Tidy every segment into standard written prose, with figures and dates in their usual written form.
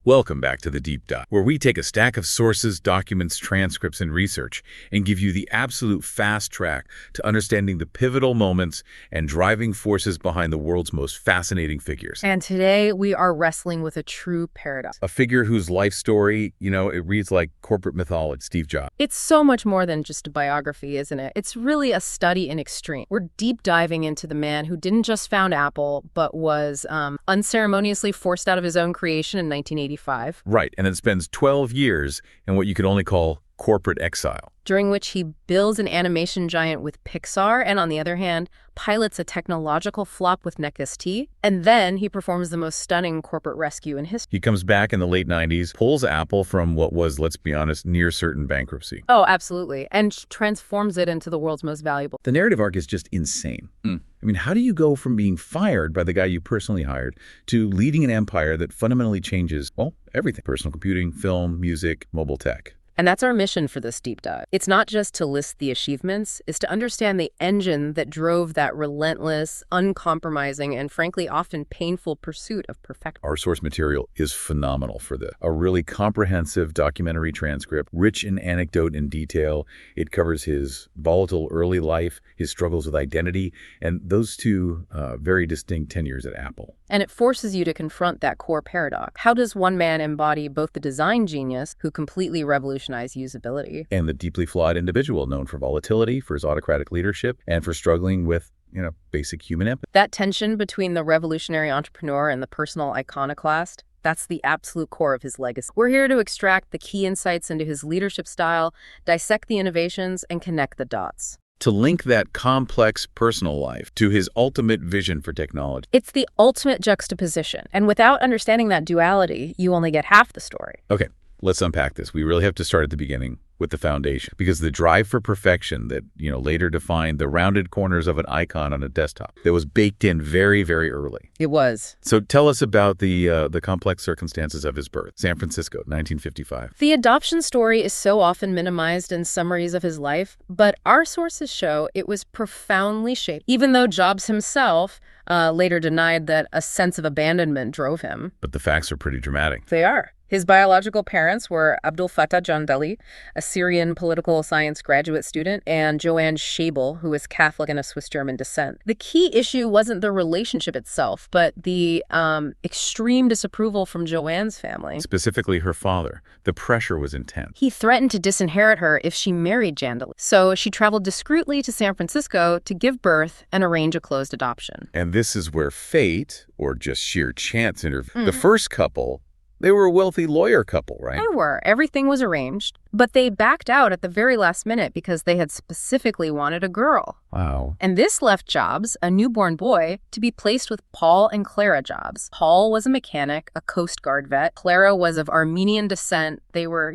Welcome back to The Deep Dive, where we take a stack of sources, documents, transcripts, and research and give you the absolute fast track to understanding the pivotal moments and driving forces behind the world's most fascinating figures. And today we are wrestling with a true paradox. A figure whose life story, it reads like corporate mythology, Steve Jobs. It's so much more than just a biography, isn't it? It's really a study in extreme. We're deep diving into the man who didn't just found Apple, but was unceremoniously forced out of his own creation in 1985. Right, and then spends 12 years in what you could only call corporate exile, during which he builds an animation giant with Pixar and, on the other hand, pilots a technological flop with NeXT, and then he performs the most stunning corporate rescue in history. He comes back in the late 90s, pulls Apple from what was, let's be honest, near certain bankruptcy. Oh, absolutely, and transforms it into the world's most valuable. The narrative arc is just insane. I mean, how do you go from being fired by the guy you personally hired to leading an empire that fundamentally changes, well, everything? Personal computing, film, music, mobile tech. And that's our mission for this deep dive. It's not just to list the achievements, it's to understand the engine that drove that relentless, uncompromising, and frankly, often painful pursuit of perfection. Our source material is phenomenal for this. A really comprehensive documentary transcript, rich in anecdote and detail. It covers his volatile early life, his struggles with identity, and those two very distinct tenures at Apple. And it forces you to confront that core paradox. How does one man embody both the design genius, who completely revolutionized usability, and the deeply flawed individual known for volatility, for his autocratic leadership, and for struggling with, basic human empathy? That tension between the revolutionary entrepreneur and the personal iconoclast, that's the absolute core of his legacy. We're here to extract the key insights into his leadership style, dissect the innovations, and connect the dots. To link that complex personal life to his ultimate vision for technology. It's the ultimate juxtaposition. And without understanding that duality, you only get half the story. Okay, let's unpack this. We really have to start at the beginning with the foundation, because the drive for perfection that, later defined the rounded corners of an icon on a desktop, that was baked in very, very early. It was. So tell us about the complex circumstances of his birth. San Francisco, 1955. The adoption story is so often minimized in summaries of his life, but our sources show it was profoundly shaped, even though Jobs himself later denied that a sense of abandonment drove him. But the facts are pretty dramatic. They are. His biological parents were Abdul Fattah Jandali, a Syrian political science graduate student, and Joanne Schabel, who is Catholic and of Swiss-German descent. The key issue wasn't the relationship itself, but the extreme disapproval from Joanne's family. Specifically her father. The pressure was intense. He threatened to disinherit her if she married Jandali. So she traveled discreetly to San Francisco to give birth and arrange a closed adoption. And this is where fate, or just sheer chance, intervened. The first couple, they were a wealthy lawyer couple, right? They were. Everything was arranged. But they backed out at the very last minute because they had specifically wanted a girl. Wow. And this left Jobs, a newborn boy, to be placed with Paul and Clara Jobs. Paul was a mechanic, a Coast Guard vet. Clara was of Armenian descent. They were,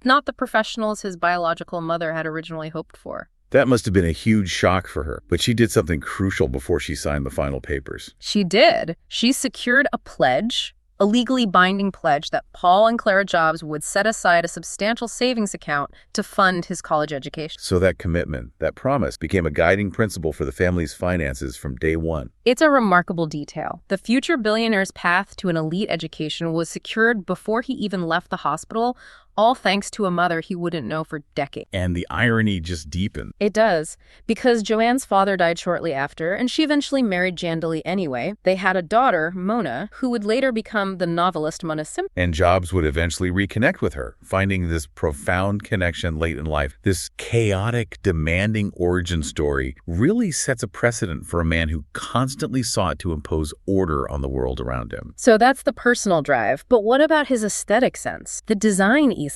not the professionals his biological mother had originally hoped for. That must have been a huge shock for her. But she did something crucial before she signed the final papers. She did. She secured a pledge, a legally binding pledge that Paul and Clara Jobs would set aside a substantial savings account to fund his college education. So that commitment, that promise, became a guiding principle for the family's finances from day one. It's a remarkable detail. The future billionaire's path to an elite education was secured before he even left the hospital, all thanks to a mother he wouldn't know for decades. And the irony just deepened. It does, because Joanne's father died shortly after, and she eventually married Jandali anyway. They had a daughter, Mona, who would later become the novelist Mona Simpson. And Jobs would eventually reconnect with her, finding this profound connection late in life. This chaotic, demanding origin story really sets a precedent for a man who constantly sought to impose order on the world around him. So that's the personal drive, but what about his aesthetic sense? The design ethos.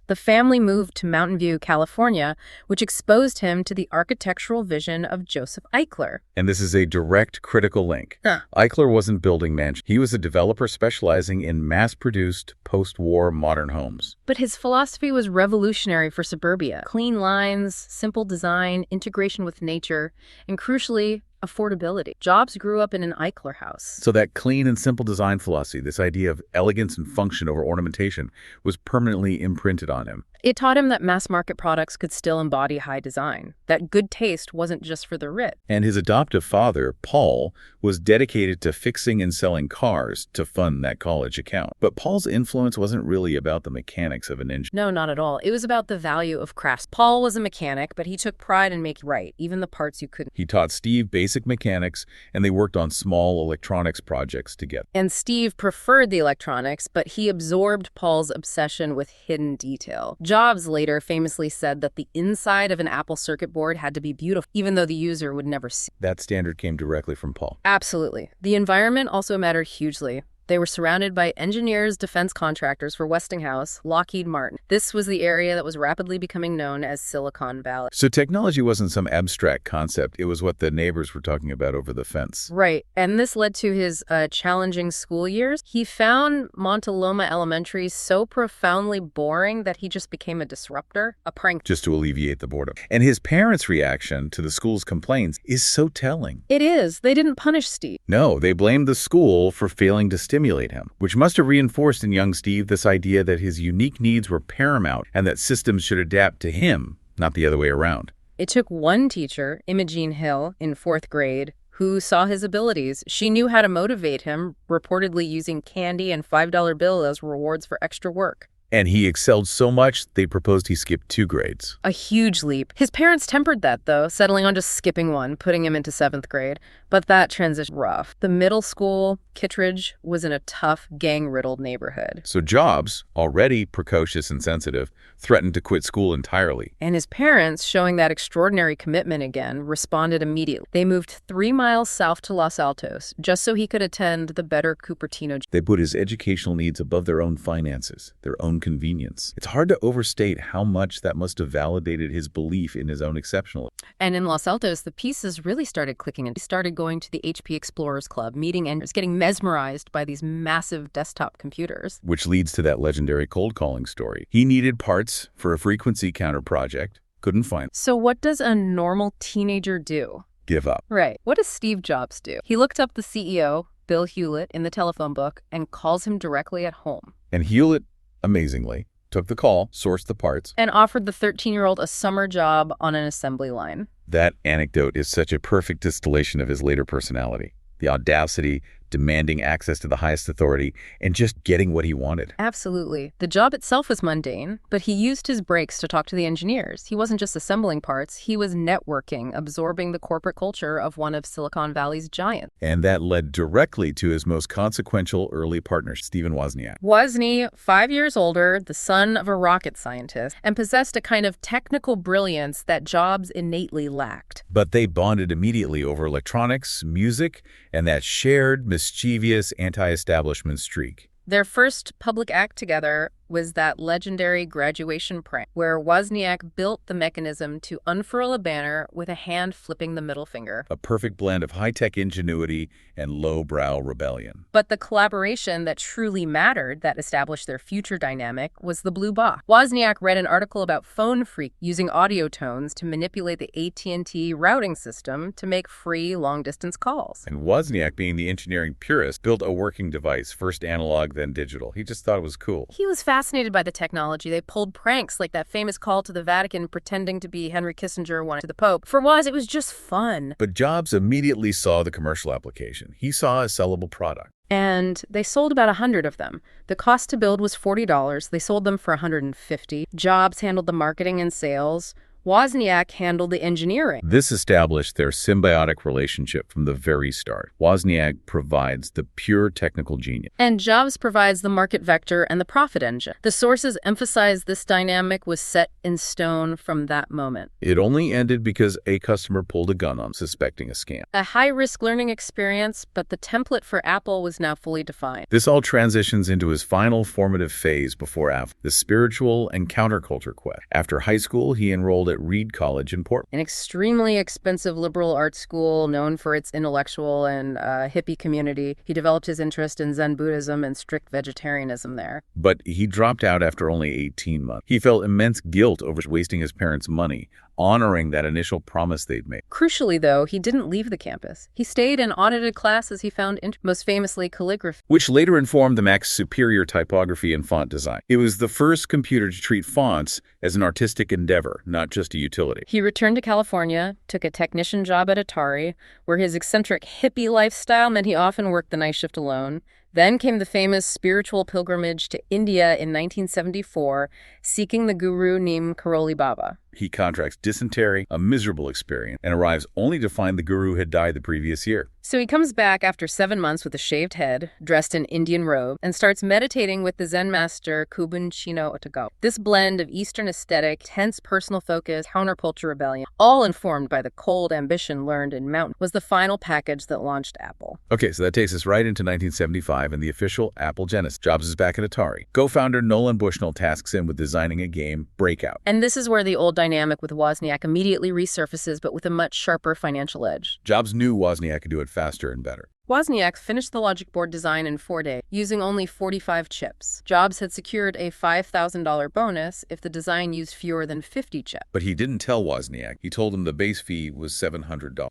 The family moved to Mountain View, California, which exposed him to the architectural vision of Joseph Eichler. And this is a direct critical link. Eichler wasn't building mansions. He was a developer specializing in mass-produced, post-war modern homes. But his philosophy was revolutionary for suburbia. Clean lines, simple design, integration with nature, and crucially, affordability. Jobs grew up in an Eichler house. So that clean and simple design philosophy, this idea of elegance and function over ornamentation, was permanently imprinted on him. It taught him that mass-market products could still embody high design, that good taste wasn't just for the rich. And his adoptive father, Paul, was dedicated to fixing and selling cars to fund that college account. But Paul's influence wasn't really about the mechanics of an engine. No, not at all. It was about the value of crafts. Paul was a mechanic, but he took pride in making right, even the parts you couldn't. He taught Steve basic mechanics, and they worked on small electronics projects together. And Steve preferred the electronics, but he absorbed Paul's obsession with hidden detail. Jobs later famously said that the inside of an Apple circuit board had to be beautiful, even though the user would never see. That standard came directly from Paul. Absolutely. The environment also mattered hugely. They were surrounded by engineers, defense contractors for Westinghouse, Lockheed Martin. This was the area that was rapidly becoming known as Silicon Valley. So technology wasn't some abstract concept. It was what the neighbors were talking about over the fence. Right. And this led to his challenging school years. He found Montaloma Elementary so profoundly boring that he just became a disruptor, a prank. Just to alleviate the boredom. And his parents' reaction to the school's complaints is so telling. It is. They didn't punish Steve. No, they blamed the school for failing to stimulate him, which must have reinforced in young Steve this idea that his unique needs were paramount and that systems should adapt to him, not the other way around. It took one teacher, Imogene Hill, in 4th grade, who saw his abilities. She knew how to motivate him, reportedly using candy and $5 bill as rewards for extra work. And he excelled so much, they proposed he skip 2 grades. A huge leap. His parents tempered that, though, settling on just skipping one, putting him into 7th grade. But that transition was rough. The middle school, Kittredge, was in a tough, gang-riddled neighborhood. So Jobs, already precocious and sensitive, threatened to quit school entirely. And his parents, showing that extraordinary commitment again, responded immediately. They moved 3 miles south to Los Altos, just so he could attend the better Cupertino. They put his educational needs above their own finances, their own convenience. It's hard to overstate how much that must have validated his belief in his own exceptionalism. And in Los Altos, the pieces really started clicking, and he started going to the HP Explorers Club, meeting and getting mesmerized by these massive desktop computers. Which leads to that legendary cold calling story. He needed parts for a frequency counter project, couldn't find. So what does a normal teenager do? Give up. Right. What does Steve Jobs do? He looked up the CEO, Bill Hewlett, in the telephone book and calls him directly at home. And Hewlett, amazingly, took the call, sourced the parts, and offered the 13-year-old a summer job on an assembly line. That anecdote is such a perfect distillation of his later personality. The audacity, demanding access to the highest authority, and just getting what he wanted. Absolutely. The job itself was mundane, but he used his breaks to talk to the engineers. He wasn't just assembling parts, he was networking, absorbing the corporate culture of one of Silicon Valley's giants. And that led directly to his most consequential early partner, Steve Wozniak. Wozni, 5 years older, the son of a rocket scientist, and possessed a kind of technical brilliance that Jobs innately lacked. But they bonded immediately over electronics, music, and that shared, mischievous anti-establishment streak. Their first public act together was that legendary graduation prank, where Wozniak built the mechanism to unfurl a banner with a hand flipping the middle finger. A perfect blend of high-tech ingenuity and low-brow rebellion. But the collaboration that truly mattered, that established their future dynamic, was the blue box. Wozniak read an article about phone freak using audio tones to manipulate the AT&T routing system to make free long-distance calls. And Wozniak, being the engineering purist, built a working device, first analog, then digital. He just thought it was cool. He was fascinated by the technology. They pulled pranks like that famous call to the Vatican pretending to be Henry Kissinger wanted to the Pope. For Woz, it was just fun. But Jobs immediately saw the commercial application. He saw a sellable product. And they sold about 100 of them. The cost to build was $40. They sold them for $150. Jobs handled the marketing and sales. Wozniak handled the engineering. This established their symbiotic relationship from the very start. Wozniak provides the pure technical genius, and Jobs provides the market vector and the profit engine. The sources emphasize this dynamic was set in stone from that moment. It only ended because a customer pulled a gun on suspecting a scam. A high-risk learning experience, but the template for Apple was now fully defined. This all transitions into his final formative phase before Apple, the spiritual and counterculture quest. After high school, he enrolled at at Reed College in Portland. An extremely expensive liberal arts school known for its intellectual and hippie community. He developed his interest in Zen Buddhism and strict vegetarianism there. But he dropped out after only 18 months. He felt immense guilt over wasting his parents' money, honoring that initial promise they'd made. Crucially, though, he didn't leave the campus. He stayed and audited classes he found most famously calligraphy, which later informed the Mac's superior typography and font design. It was the first computer to treat fonts as an artistic endeavor, not just a utility. He returned to California, took a technician job at Atari, where his eccentric hippie lifestyle meant he often worked the night shift alone. Then came the famous spiritual pilgrimage to India in 1974, seeking the guru Neem Karoli Baba. He contracts dysentery, a miserable experience, and arrives only to find the guru had died the previous year. So he comes back after 7 months with a shaved head, dressed in Indian robe, and starts meditating with the Zen master Kubun Chino Otago. This blend of Eastern aesthetic, tense personal focus, counterculture rebellion, all informed by the cold ambition learned in Mountain, was the final package that launched Apple. Okay, so that takes us right into 1975 and the official Apple Genesis. Jobs is back at Atari. Co-founder Nolan Bushnell tasks him with designing a game, Breakout. And this is where the old dynamic with Wozniak immediately resurfaces, but with a much sharper financial edge. Jobs knew Wozniak could do it faster and better. Wozniak finished the logic board design in 4 days, using only 45 chips. Jobs had secured a $5,000 bonus if the design used fewer than 50 chips. But he didn't tell Wozniak. He told him the base fee was $700.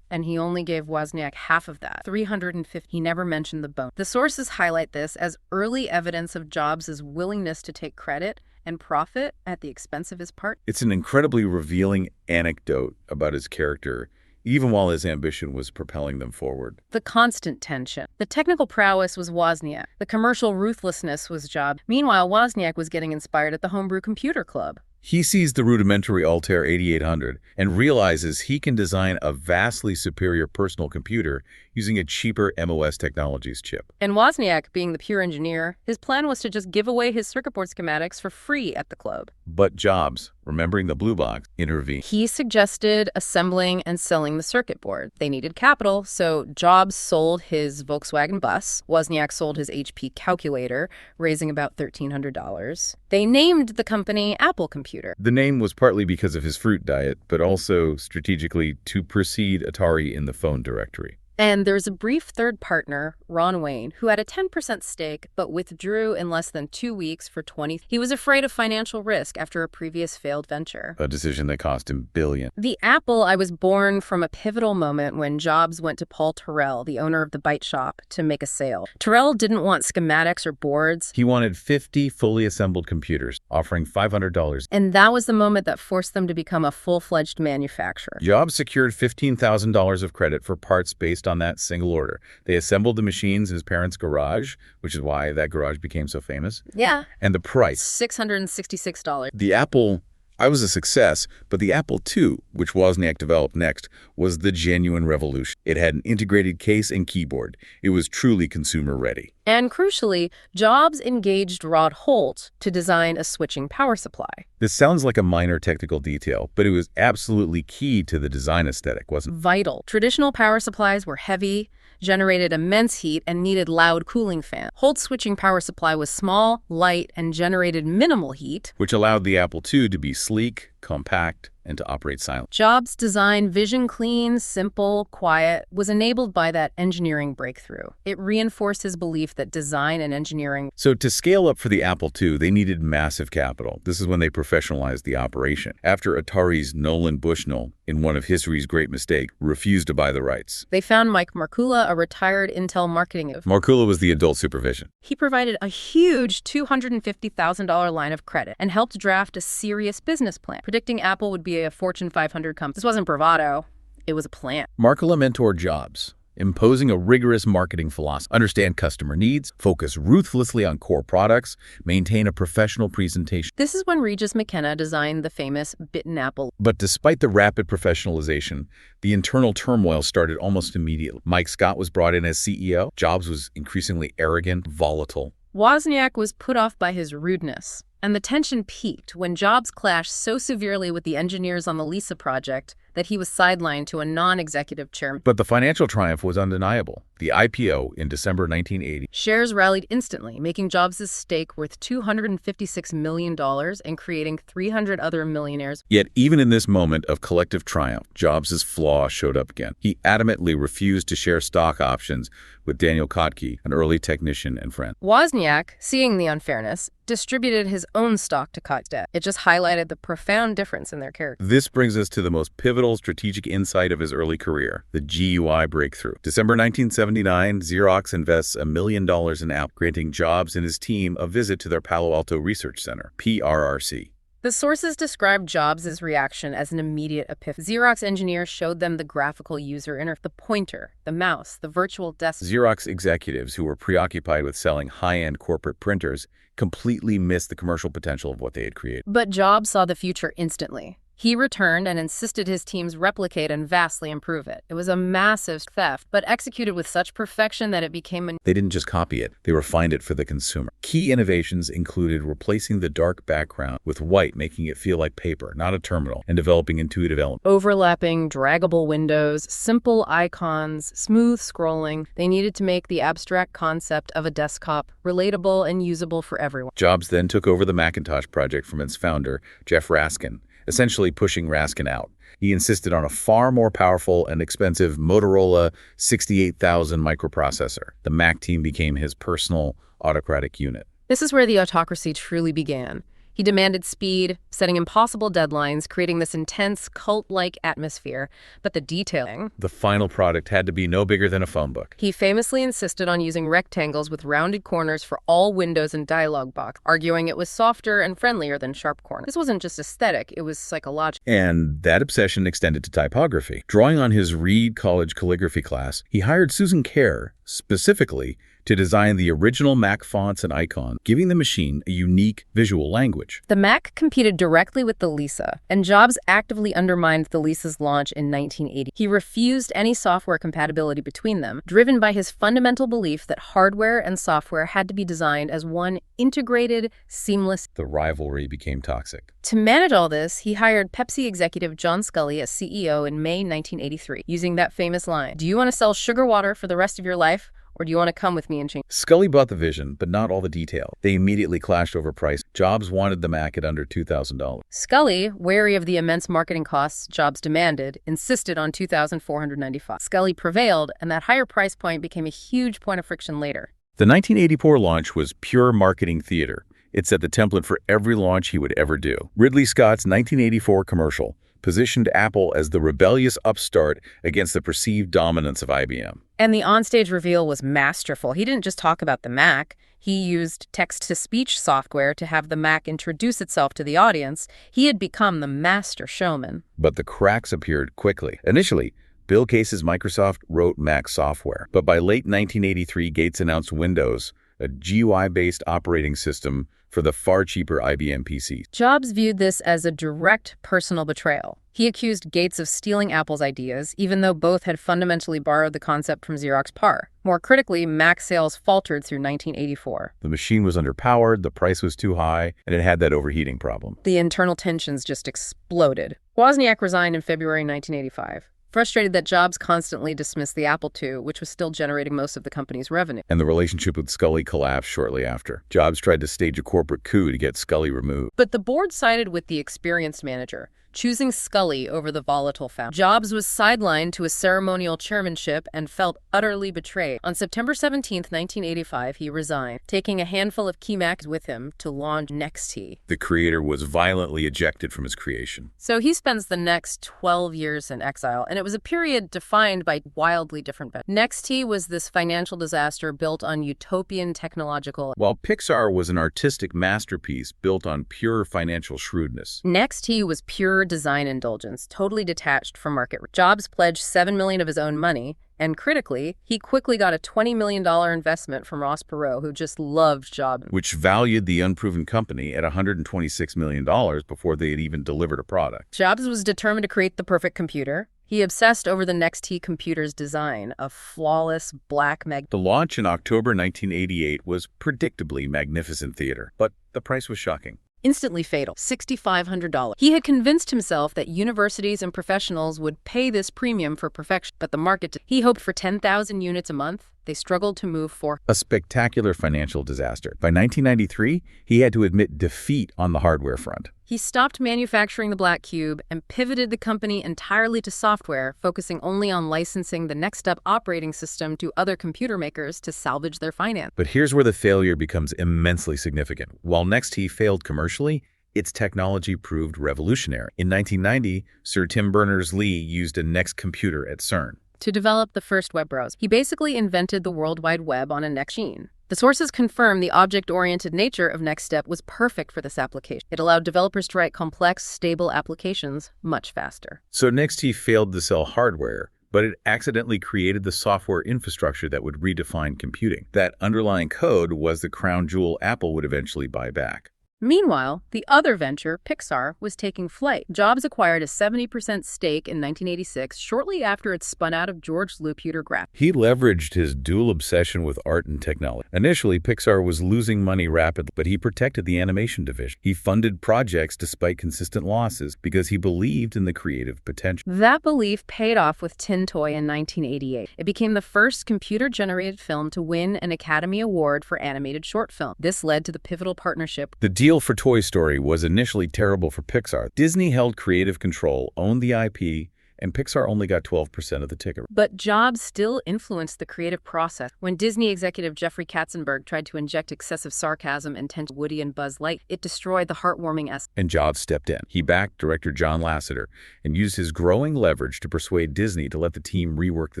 And he only gave Wozniak half of that, $350. He never mentioned the bonus. The sources highlight this as early evidence of Jobs' willingness to take credit and profit at the expense of his part. It's an incredibly revealing anecdote about his character, even while his ambition was propelling them forward. The constant tension. The technical prowess was Wozniak. The commercial ruthlessness was Jobs. Meanwhile, Wozniak was getting inspired at the Homebrew Computer Club. He sees the rudimentary Altair 8800 and realizes he can design a vastly superior personal computer using a cheaper MOS Technologies chip. And Wozniak, being the pure engineer, his plan was to just give away his circuit board schematics for free at the club. But Jobs, remembering the blue box, intervened. He suggested assembling and selling the circuit board. They needed capital, so Jobs sold his Volkswagen bus. Wozniak sold his HP calculator, raising about $1,300. They named the company Apple Computer. The name was partly because of his fruit diet, but also strategically to precede Atari in the phone directory. And there's a brief third partner, Ron Wayne, who had a 10% stake but withdrew in less than 2 weeks for $20. He was afraid of financial risk after a previous failed venture. A decision that cost him billions. The Apple I was born from a pivotal moment when Jobs went to Paul Terrell, the owner of the Byte Shop, to make a sale. Terrell didn't want schematics or boards. He wanted 50 fully assembled computers, offering $500. And that was the moment that forced them to become a full-fledged manufacturer. Jobs secured $15,000 of credit for parts based on that single order. They assembled the machines in his parents' garage, which is why that garage became so famous. Yeah. And the price. $666. The Apple I was a success, but the Apple II, which Wozniak developed next, was the genuine revolution. It had an integrated case and keyboard. It was truly consumer-ready. And crucially, Jobs engaged Rod Holt to design a switching power supply. This sounds like a minor technical detail, but it was absolutely key to the design aesthetic, wasn't it? Vital. Traditional power supplies were heavy, generated immense heat, and needed loud cooling fans. Holt's switching power supply was small, light, and generated minimal heat, which allowed the Apple II to be sleek, compact, and to operate silently. Jobs' design, vision clean, simple, quiet, was enabled by that engineering breakthrough. It reinforced his belief that design and engineering. So to scale up for the Apple II, they needed massive capital. This is when they professionalized the operation. After Atari's Nolan Bushnell, in one of history's great mistakes, refused to buy the rights. They found Mike Markula, a retired Intel marketing. Markula was the adult supervision. He provided a huge $250,000 line of credit and helped draft a serious business plan, predicting Apple would be a Fortune 500 company. This wasn't bravado. It was a plan. Markula mentored Jobs, imposing a rigorous marketing philosophy. Understand customer needs, focus ruthlessly on core products, maintain a professional presentation. This is when Regis McKenna designed the famous Bitten Apple. But despite the rapid professionalization, the internal turmoil started almost immediately. Mike Scott was brought in as CEO. Jobs was increasingly arrogant, volatile. Wozniak was put off by his rudeness. And the tension peaked when Jobs clashed so severely with the engineers on the Lisa project that he was sidelined to a non-executive chairman. But the financial triumph was undeniable. The IPO in December 1980. Shares rallied instantly, making Jobs' stake worth $256 million and creating 300 other millionaires. Yet even in this moment of collective triumph, Jobs' flaw showed up again. He adamantly refused to share stock options with Daniel Kotke, an early technician and friend. Wozniak, seeing the unfairness, distributed his own stock to Kotke. It just highlighted the profound difference in their character. This brings us to the most pivotal strategic insight of his early career, the GUI breakthrough. December 1979, Xerox invests $1 million in Apple, granting Jobs and his team a visit to their Palo Alto Research Center, PRRC. The sources described Jobs' reaction as an immediate epiphany. Xerox engineers showed them the graphical user interface, the pointer, the mouse, the virtual desk. Xerox executives who were preoccupied with selling high-end corporate printers completely missed the commercial potential of what they had created. But Jobs saw the future instantly. He returned and insisted his teams replicate and vastly improve it. It was a massive theft, but executed with such perfection that it became They didn't just copy it, they refined it for the consumer. Key innovations included replacing the dark background with white, making it feel like paper, not a terminal, and developing intuitive elements. Overlapping, draggable windows, simple icons, smooth scrolling. They needed to make the abstract concept of a desktop relatable and usable for everyone. Jobs then took over the Macintosh project from its founder, Jeff Raskin, essentially pushing Raskin out. He insisted on a far more powerful and expensive Motorola 68000 microprocessor. The Mac team became his personal autocratic unit. This is where the autocracy truly began. He demanded speed, setting impossible deadlines, creating this intense, cult-like atmosphere. But the detailing... The final product had to be no bigger than a phone book. He famously insisted on using rectangles with rounded corners for all windows and dialog box, arguing it was softer and friendlier than sharp corners. This wasn't just aesthetic, it was psychological. And that obsession extended to typography. Drawing on his Reed College calligraphy class, he hired Susan Kerr, specifically, to design the original Mac fonts and icons, giving the machine a unique visual language. The Mac competed directly with the Lisa, and Jobs actively undermined the Lisa's launch in 1980. He refused any software compatibility between them, driven by his fundamental belief that hardware and software had to be designed as one integrated, seamless. The rivalry became toxic. To manage all this, he hired Pepsi executive John Sculley as CEO in May 1983, using that famous line, "Do you want to sell sugar water for the rest of your life? Or do you want to come with me and change?" Sculley bought the vision, but not all the detail. They immediately clashed over price. Jobs wanted the Mac at under $2,000. Sculley, wary of the immense marketing costs Jobs demanded, insisted on $2,495. Sculley prevailed, and that higher price point became a huge point of friction later. The 1984 launch was pure marketing theater. It set the template for every launch he would ever do. Ridley Scott's 1984 commercial positioned Apple as the rebellious upstart against the perceived dominance of IBM. And the onstage reveal was masterful. He didn't just talk about the Mac. He used text-to-speech software to have the Mac introduce itself to the audience. He had become the master showman. But the cracks appeared quickly. Initially, Bill Gates' Microsoft wrote Mac software. But by late 1983, Gates announced Windows, a GUI-based operating system for the far cheaper IBM PCs. Jobs viewed this as a direct personal betrayal. He accused Gates of stealing Apple's ideas, even though both had fundamentally borrowed the concept from Xerox PAR. More critically, Mac sales faltered through 1984. The machine was underpowered, the price was too high, and it had that overheating problem. The internal tensions just exploded. Wozniak resigned in February 1985. Frustrated that Jobs constantly dismissed the Apple II, which was still generating most of the company's revenue. And the relationship with Sculley collapsed shortly after. Jobs tried to stage a corporate coup to get Sculley removed. But the board sided with the experienced manager, choosing Sculley over the volatile founder. Jobs was sidelined to a ceremonial chairmanship and felt utterly betrayed. On September 17, 1985, he resigned, taking a handful of key Macs with him to launch NeXT. The creator was violently ejected from his creation. So he spends the next 12 years in exile, and it was a period defined by wildly different bets. NeXT was this financial disaster built on utopian technological... While Pixar was an artistic masterpiece built on pure financial shrewdness. NeXT was pure design indulgence, totally detached from market. Jobs pledged $7 million of his own money, and critically, he quickly got a $20 million investment from Ross Perot, who just loved Jobs. Which valued the unproven company at $126 million before they had even delivered a product. Jobs was determined to create the perfect computer. He obsessed over the NeXT computer's design, a flawless black mag. The launch in October 1988 was predictably magnificent theater, but the price was shocking. Instantly fatal, $6,500. He had convinced himself that universities and professionals would pay this premium for perfection, but the market, he hoped for 10,000 units a month. They struggled to move forward. A spectacular financial disaster. By 1993, he had to admit defeat on the hardware front. He stopped manufacturing the Black Cube and pivoted the company entirely to software, focusing only on licensing the NeXT operating system to other computer makers to salvage their finance. But here's where the failure becomes immensely significant. While NeXT failed commercially, its technology proved revolutionary. In 1990, Sir Tim Berners-Lee used a NeXT computer at CERN to develop the first web browser. He basically invented the World Wide Web on a NeXT machine. The sources confirm the object-oriented nature of NeXT was perfect for this application. It allowed developers to write complex, stable applications much faster. So NeXT failed to sell hardware, but it accidentally created the software infrastructure that would redefine computing. That underlying code was the crown jewel Apple would eventually buy back. Meanwhile, the other venture, Pixar, was taking flight. Jobs acquired a 70% stake in 1986, shortly after it spun out of George Luputer Graphics. He leveraged his dual obsession with art and technology. Initially, Pixar was losing money rapidly, but he protected the animation division. He funded projects despite consistent losses because he believed in the creative potential. That belief paid off with Tin Toy in 1988. It became the first computer-generated film to win an Academy Award for animated short film. This led to the pivotal partnership. The deal for Toy Story was initially terrible for Pixar. Disney held creative control, owned the IP, and Pixar only got 12% of the ticket. But Jobs still influenced the creative process. When Disney executive Jeffrey Katzenberg tried to inject excessive sarcasm and tension Woody and Buzz Lightyear, it destroyed the heartwarming essence. And Jobs stepped in. He backed director John Lasseter and used his growing leverage to persuade Disney to let the team rework the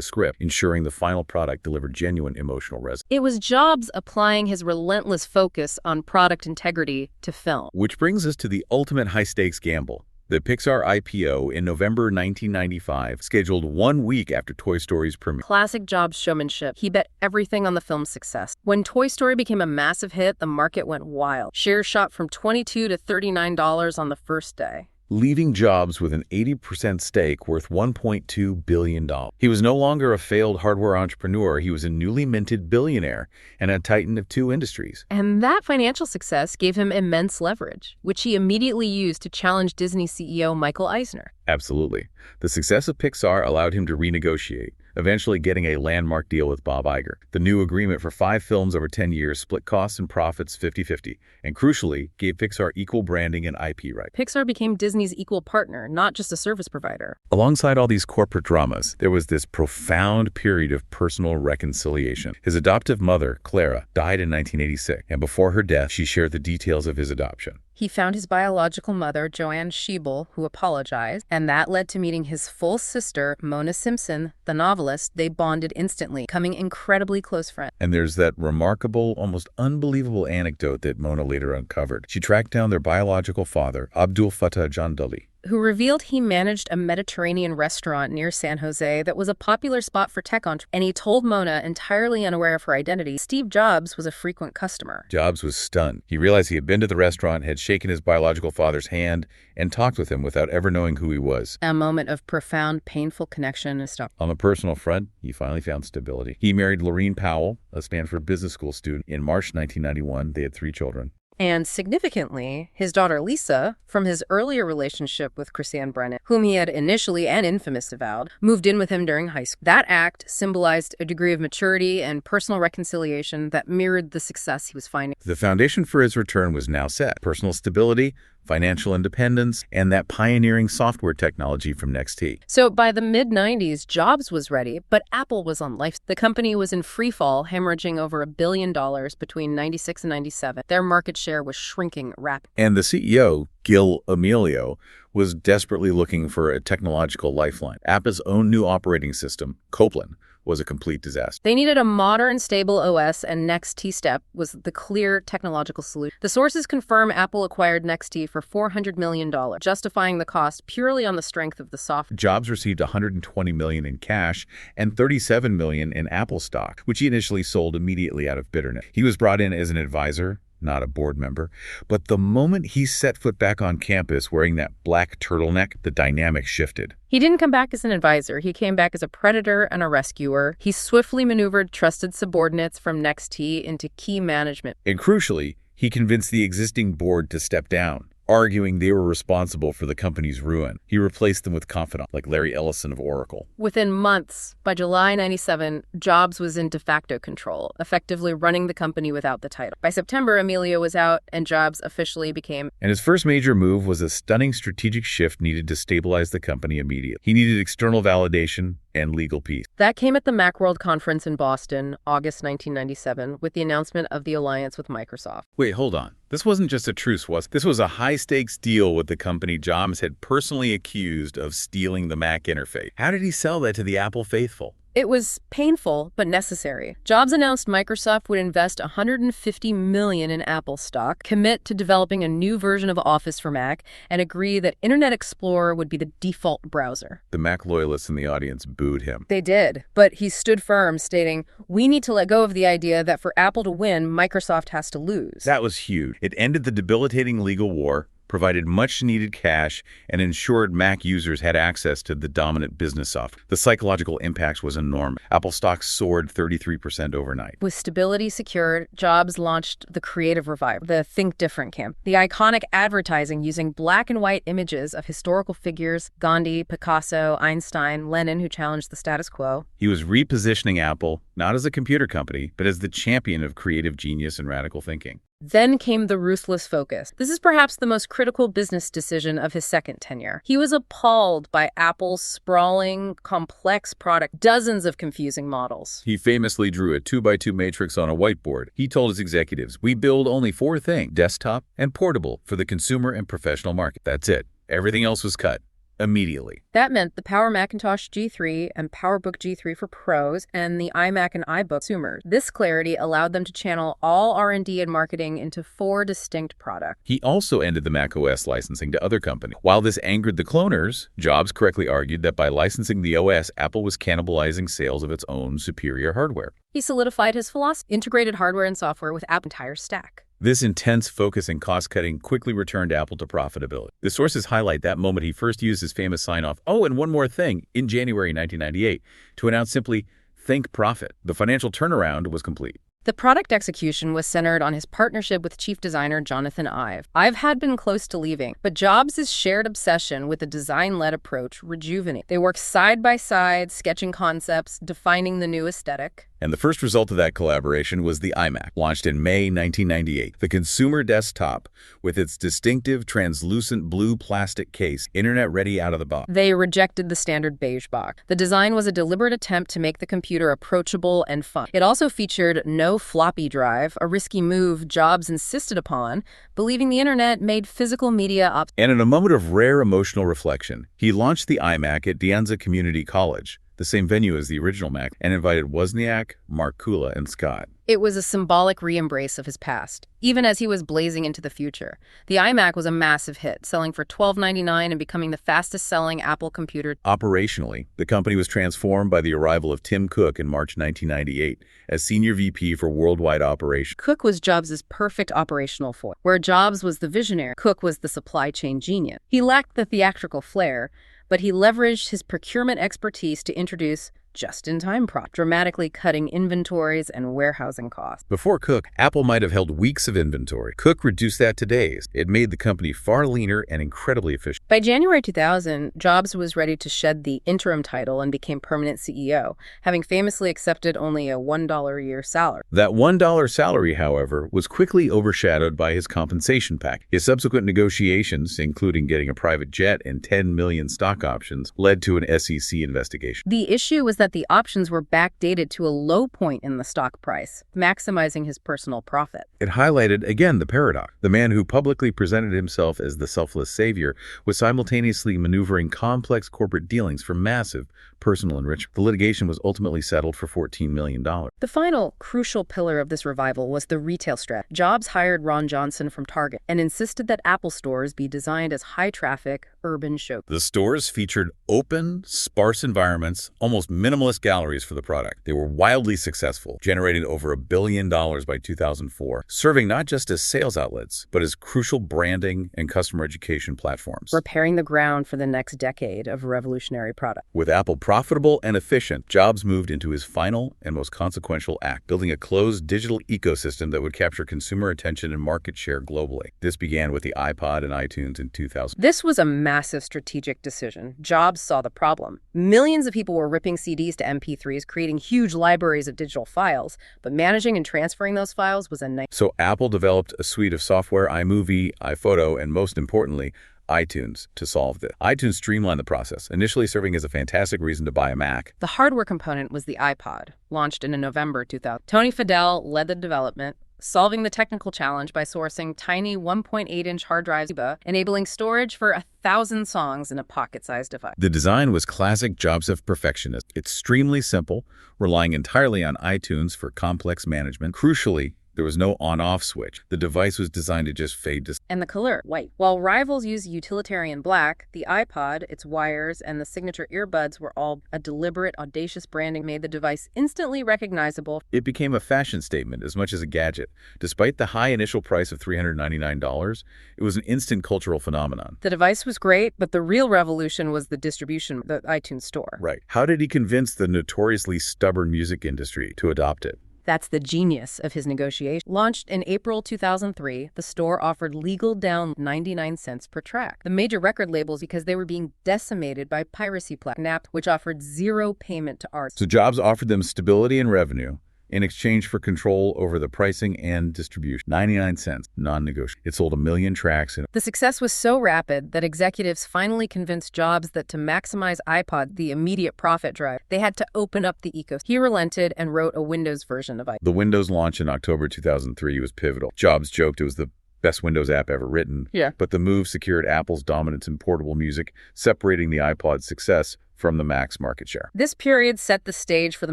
script, ensuring the final product delivered genuine emotional resonance. It was Jobs applying his relentless focus on product integrity to film. Which brings us to the ultimate high-stakes gamble. The Pixar IPO in November 1995, scheduled 1 week after Toy Story's premiere. Classic Jobs showmanship. He bet everything on the film's success. When Toy Story became a massive hit, the market went wild. Shares shot from $22 to $39 on the first day, leaving Jobs with an 80% stake worth $1.2 billion. He was no longer a failed hardware entrepreneur. He was a newly minted billionaire and a titan of two industries. And that financial success gave him immense leverage, which he immediately used to challenge Disney CEO Michael Eisner. Absolutely. The success of Pixar allowed him to renegotiate, eventually getting a landmark deal with Bob Iger. The new agreement for 5 films over 10 years split costs and profits 50-50, and crucially, gave Pixar equal branding and IP rights. Pixar became Disney's equal partner, not just a service provider. Alongside all these corporate dramas, there was this profound period of personal reconciliation. His adoptive mother, Clara, died in 1986, and before her death, she shared the details of his adoption. He found his biological mother, Joanne Schiebel, who apologized, and that led to meeting his full sister, Mona Simpson, the novelist. They bonded instantly, becoming incredibly close friends. And there's that remarkable, almost unbelievable anecdote that Mona later uncovered. She tracked down their biological father, Abdul Fattah Jandali, who revealed he managed a Mediterranean restaurant near San Jose that was a popular spot for tech entrepreneurs. And he told Mona, entirely unaware of her identity, Steve Jobs was a frequent customer. Jobs was stunned. He realized he had been to the restaurant, had shaken his biological father's hand, and talked with him without ever knowing who he was. A moment of profound, painful connection and stuff. On the personal front, he finally found stability. He married Laureen Powell, a Stanford Business School student, in March 1991. They had 3 children. And significantly, his daughter Lisa, from his earlier relationship with Chrisanne Brennan, whom he had initially and infamously avowed, moved in with him during high school. That act symbolized a degree of maturity and personal reconciliation that mirrored the success he was finding. The foundation for his return was now set. Personal stability, financial independence, and that pioneering software technology from NeXT. So by the mid-90s, Jobs was ready, but Apple was on life. The company was in free fall, hemorrhaging over $1 billion between 96 and 97. Their market share was shrinking rapidly. And the CEO, Gil Amelio, was desperately looking for a technological lifeline. Apple's own new operating system, Copeland, was a complete disaster. They needed a modern, stable OS, and NeXT Step was the clear technological solution. The sources confirm Apple acquired NeXT for $400 million, justifying the cost purely on the strength of the software. Jobs received $120 million in cash and $37 million in Apple stock, which he initially sold immediately out of bitterness. He was brought in as an advisor, not a board member, but the moment he set foot back on campus wearing that black turtleneck, the dynamic shifted. He didn't come back as an advisor. He came back as a predator and a rescuer. He swiftly maneuvered trusted subordinates from NeXT into key management. And crucially, He convinced the existing board to step down, arguing they were responsible for the company's ruin. He replaced them with confidants like Larry Ellison of Oracle. Within months, by July 97, Jobs was in de facto control, effectively running the company without the title. By September, Emilio was out, and Jobs officially became... And his first major move was a stunning strategic shift needed to stabilize the company immediately. He needed external validation and legal peace. That came at the Macworld Conference in Boston, August 1997, with the announcement of the alliance with Microsoft. Wait, hold on. This wasn't just a truce, was it? This was a high-stakes deal with the company Jobs had personally accused of stealing the Mac interface. How did he sell that to the Apple faithful? It was painful, but necessary. Jobs announced Microsoft would invest $150 million in Apple stock, commit to developing a new version of Office for Mac, and agree that Internet Explorer would be the default browser. The Mac loyalists in the audience booed him. They did, but he stood firm, stating, "We need to let go of the idea that for Apple to win, Microsoft has to lose." That was huge. It ended the debilitating legal war, provided much-needed cash, and ensured Mac users had access to the dominant business software. The psychological impact was enormous. Apple stocks soared 33% overnight. With stability secured, Jobs launched the creative revival, the Think Different camp. The iconic advertising using black and white images of historical figures, Gandhi, Picasso, Einstein, Lenin, who challenged the status quo. He was repositioning Apple, not as a computer company, but as the champion of creative genius and radical thinking. Then came the ruthless focus. This is perhaps the most critical business decision of his second tenure. He was appalled by Apple's sprawling, complex product, dozens of confusing models. He famously drew a 2x2 matrix on a whiteboard. He told his executives, "We build only 4 things, desktop and portable, for the consumer and professional market. That's it. Everything else was cut. Immediately." That meant the Power Macintosh G3 and PowerBook G3 for pros and the iMac and iBook consumers. This clarity allowed them to channel all R&D and marketing into 4 distinct products. He also ended the macOS licensing to other companies. While this angered the cloners, Jobs correctly argued that by licensing the OS, Apple was cannibalizing sales of its own superior hardware. He solidified his philosophy, integrated hardware and software with Apple's entire stack. This intense focus and cost-cutting quickly returned Apple to profitability. The sources highlight that moment he first used his famous sign-off, "Oh, and one more thing," in January 1998, to announce simply, "Think profit." The financial turnaround was complete. The product execution was centered on his partnership with chief designer Jonathan Ive. Ive had been close to leaving, but Jobs' shared obsession with a design-led approach rejuvenated. They worked side by side, sketching concepts, defining the new aesthetic. And the first result of that collaboration was the iMac, launched in May 1998. The consumer desktop, with its distinctive translucent blue plastic case, internet-ready out of the box. They rejected the standard beige box. The design was a deliberate attempt to make the computer approachable and fun. It also featured no floppy drive, a risky move Jobs insisted upon, believing the internet made physical media obsolete. And in a moment of rare emotional reflection, he launched the iMac at De Anza Community College, the same venue as the original Mac, and invited Wozniak, Mark Kula, and Scott. It was a symbolic re-embrace of his past, even as he was blazing into the future. The iMac was a massive hit, selling for $12.99 and becoming the fastest-selling Apple computer. Operationally, the company was transformed by the arrival of Tim Cook in March 1998 as Senior VP for Worldwide Operations. Cook was Jobs' perfect operational foil. Where Jobs was the visionary, Cook was the supply chain genius. He lacked the theatrical flair, but he leveraged his procurement expertise to introduce just-in-time products, dramatically cutting inventories and warehousing costs. Before Cook, Apple might have held weeks of inventory. Cook reduced that to days. It made the company far leaner and incredibly efficient. By January 2000, Jobs was ready to shed the interim title and became permanent CEO, having famously accepted only a $1 a year salary. That $1 salary, however, was quickly overshadowed by his compensation package. His subsequent negotiations, including getting a private jet and 10 million stock options, led to an SEC investigation. The issue was that the options were backdated to a low point in the stock price, maximizing his personal profit. It highlighted, again, the paradox. The man who publicly presented himself as the selfless savior was simultaneously maneuvering complex corporate dealings for massive personal enrichment. The litigation was ultimately settled for $14 million. The final crucial pillar of this revival was the retail strategy. Jobs hired Ron Johnson from Target and insisted that Apple stores be designed as high-traffic, urban shows. The stores featured open, sparse environments, almost minimalist minimalist galleries for the product. They were wildly successful, generating over $1 billion by 2004, serving not just as sales outlets, but as crucial branding and customer education platforms. Preparing the ground for the next decade of revolutionary product. With Apple profitable and efficient, Jobs moved into his final and most consequential act, building a closed digital ecosystem that would capture consumer attention and market share globally. This began with the iPod and iTunes in 2000. This was a massive strategic decision. Jobs saw the problem. Millions of people were ripping CDs to MP3s, creating huge libraries of digital files, but managing and transferring those files was a nightmare. So Apple developed a suite of software, iMovie, iPhoto, and most importantly, iTunes, to solve this. iTunes streamlined the process, initially serving as a fantastic reason to buy a Mac. The hardware component was the iPod, launched in November 2000. Tony Fadell led the development, solving the technical challenge by sourcing tiny 1.8-inch hard drives, enabling storage for 1,000 songs in a pocket-sized device. The design was classic Jobs' perfectionist. It's extremely simple, relying entirely on iTunes for complex management. Crucially, there was no on-off switch. The device was designed to just fade to... And the color, white. While rivals used utilitarian black, the iPod, its wires, and the signature earbuds were all a deliberate, audacious branding made the device instantly recognizable. It became a fashion statement as much as a gadget. Despite the high initial price of $399, it was an instant cultural phenomenon. The device was great, but the real revolution was the distribution, the iTunes store. Right. How did he convince the notoriously stubborn music industry to adopt it? That's the genius of his negotiation. Launched in April 2003, the store offered legal down 99 cents per track. The major record labels, because they were being decimated by piracy Napster, which offered zero payment to artists. So Jobs offered them stability and revenue in exchange for control over the pricing and distribution. 99 cents, non-negotiable. It sold 1 million tracks. The success was so rapid that executives finally convinced Jobs that to maximize iPod, the immediate profit drive, they had to open up the ecosystem. He relented and wrote a Windows version of iPod. The Windows launch in October 2003 was pivotal. Jobs joked it was the best Windows app ever written. Yeah. But the move secured Apple's dominance in portable music, separating the iPod's success from the Mac's market share. This period set the stage for the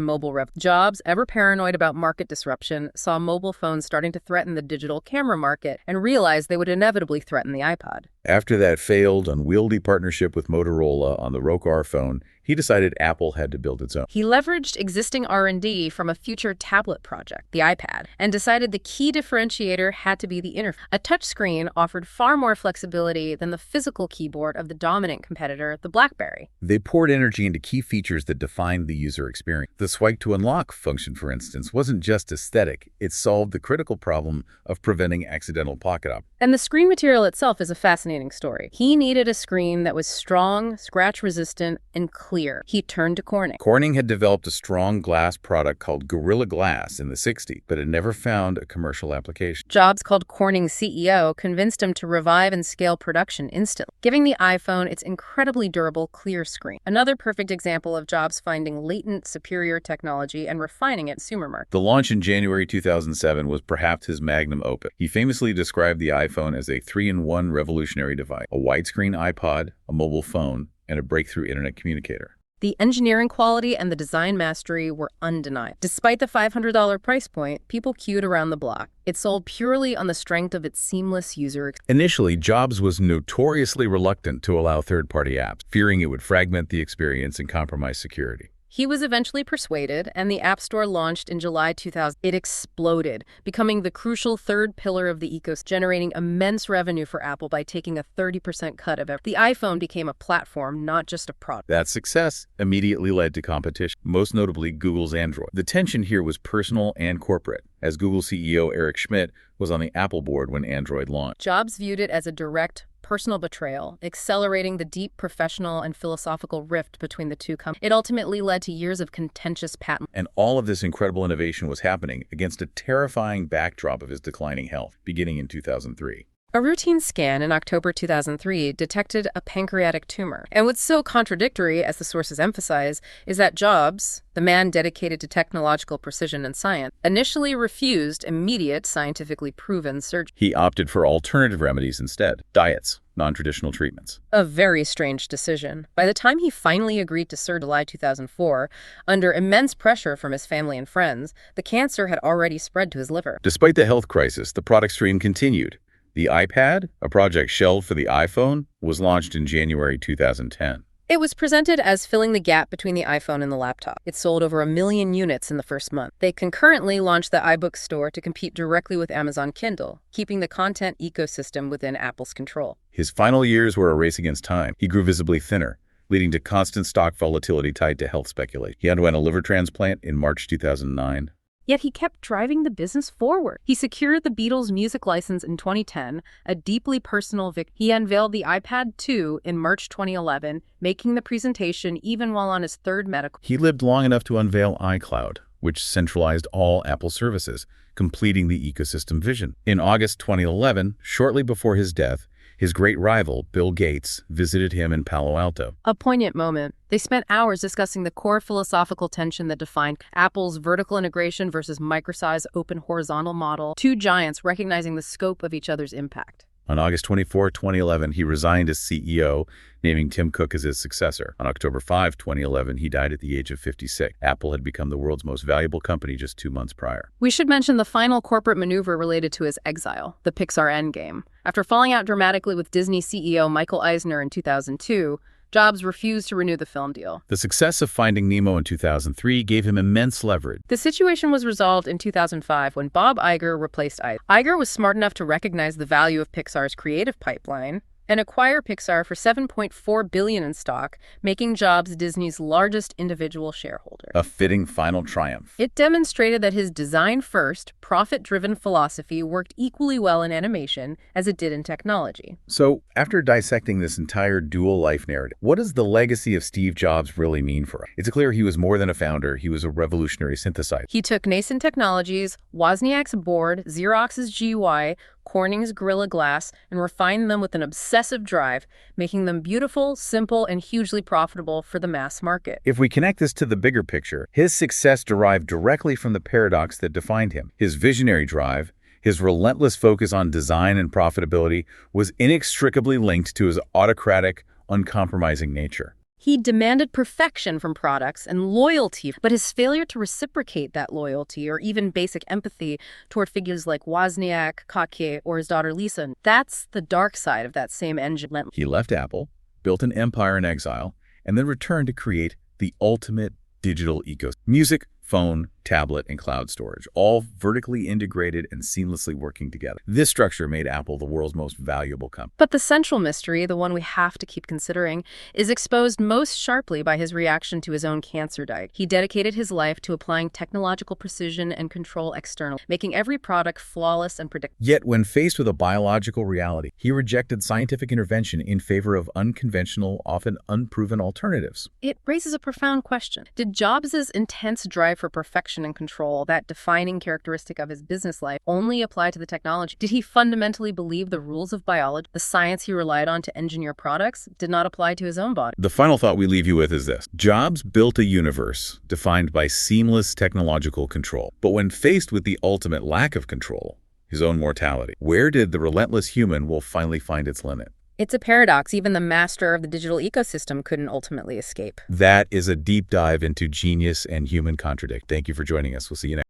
mobile revolution. Jobs, ever paranoid about market disruption, saw mobile phones starting to threaten the digital camera market and realized they would inevitably threaten the iPod. After that failed, unwieldy partnership with Motorola on the ROKR phone, he decided Apple had to build its own. He leveraged existing R&D from a future tablet project, the iPad, and decided the key differentiator had to be the interface. A touchscreen offered far more flexibility than the physical keyboard of the dominant competitor, the BlackBerry. They poured energy into key features that defined the user experience. The swipe to unlock function, for instance, wasn't just aesthetic. It solved the critical problem of preventing accidental pocket op. And the screen material itself is a fascinating story. He needed a screen that was strong, scratch-resistant, and clear. He turned to Corning. Corning had developed a strong glass product called Gorilla Glass in the 60s, but it never found a commercial application. Jobs, called Corning's CEO, convinced him to revive and scale production instantly, giving the iPhone its incredibly durable, clear screen. Another perfect example of Jobs finding latent, superior technology and refining it in the consumer market. The launch in January 2007 was perhaps his magnum opus. He famously described the iPhone as a 3-in-1 revolutionary device: a widescreen iPod, a mobile phone, and a breakthrough internet communicator. The engineering quality and the design mastery were undeniable. Despite the $500 price point, people queued around the block. It sold purely on the strength of its seamless user experience. Initially, Jobs was notoriously reluctant to allow third-party apps, fearing it would fragment the experience and compromise security. He was eventually persuaded, and the App Store launched in July 2000. It exploded, becoming the crucial third pillar of the ecosystem, generating immense revenue for Apple by taking a 30% cut of everything. The iPhone became a platform, not just a product. That success immediately led to competition, most notably Google's Android. The tension here was personal and corporate, as Google CEO Eric Schmidt was on the Apple board when Android launched. Jobs viewed it as a direct personal betrayal, accelerating the deep professional and philosophical rift between the two companies. It ultimately led to years of contentious patent. And all of this incredible innovation was happening against a terrifying backdrop of his declining health, beginning in 2003. A routine scan in October 2003 detected a pancreatic tumor. And what's so contradictory, as the sources emphasize, is that Jobs, the man dedicated to technological precision and science, initially refused immediate, scientifically proven surgery. He opted for alternative remedies instead: diets, non-traditional treatments. A very strange decision. By the time he finally agreed to surgery in July 2004, under immense pressure from his family and friends, the cancer had already spread to his liver. Despite the health crisis, the product stream continued. The iPad, a project shelved for the iPhone, was launched in January 2010. It was presented as filling the gap between the iPhone and the laptop. It sold over 1 million units in the first month. They concurrently launched the iBook store to compete directly with Amazon Kindle, keeping the content ecosystem within Apple's control. His final years were a race against time. He grew visibly thinner, leading to constant stock volatility tied to health speculation. He underwent a liver transplant in March 2009. Yet he kept driving the business forward. He secured the Beatles' music license in 2010, a deeply personal victory. He unveiled the iPad 2 in March 2011, making the presentation even while on his third medical. He lived long enough to unveil iCloud, which centralized all Apple services, completing the ecosystem vision. In August 2011, shortly before his death, his great rival, Bill Gates, visited him in Palo Alto. A poignant moment. They spent hours discussing the core philosophical tension that defined Apple's vertical integration versus Microsoft's open horizontal model, two giants recognizing the scope of each other's impact. On August 24, 2011, he resigned as CEO, naming Tim Cook as his successor. On October 5, 2011, he died at the age of 56. Apple had become the world's most valuable company just 2 months prior. We should mention the final corporate maneuver related to his exile, the Pixar endgame. After falling out dramatically with Disney CEO Michael Eisner in 2002, Jobs refused to renew the film deal. The success of Finding Nemo in 2003 gave him immense leverage. The situation was resolved in 2005 when Bob Iger replaced Eisner. Iger was smart enough to recognize the value of Pixar's creative pipeline and acquire Pixar for $7.4 billion in stock, making Jobs Disney's largest individual shareholder. A fitting final triumph. It demonstrated that his design-first, profit-driven philosophy worked equally well in animation as it did in technology. So, after dissecting this entire dual life narrative, what does the legacy of Steve Jobs really mean for us? It's clear he was more than a founder, he was a revolutionary synthesizer. He took nascent technologies, Wozniak's board, Xerox's GUI, Corning's Gorilla Glass, and refined them with an obsessive drive, making them beautiful, simple, and hugely profitable for the mass market. If we connect this to the bigger picture, his success derived directly from the paradox that defined him. His visionary drive, his relentless focus on design and profitability was inextricably linked to his autocratic, uncompromising nature. He demanded perfection from products and loyalty, but his failure to reciprocate that loyalty or even basic empathy toward figures like Wozniak, Katke, or his daughter Lisa, that's the dark side of that same engine. He left Apple, built an empire in exile, and then returned to create the ultimate digital ecosystem. Music, phone, tablet, and cloud storage, all vertically integrated and seamlessly working together. This structure made Apple the world's most valuable company. But the central mystery, the one we have to keep considering, is exposed most sharply by his reaction to his own cancer diet. He dedicated his life to applying technological precision and control externally, making every product flawless and predictable. Yet, when faced with a biological reality, he rejected scientific intervention in favor of unconventional, often unproven alternatives. It raises a profound question. Did Jobs' intense drive for perfection and control, that defining characteristic of his business life, only apply to the technology? Did he fundamentally believe the rules of biology, the science he relied on to engineer products, did not apply to his own body? The final thought we leave you with is this. Jobs built a universe defined by seamless technological control. But when faced with the ultimate lack of control, his own mortality, where did the relentless human will finally find its limit? It's a paradox even the master of the digital ecosystem couldn't ultimately escape. That is a deep dive into genius and human contradiction. Thank you for joining us. We'll see you next.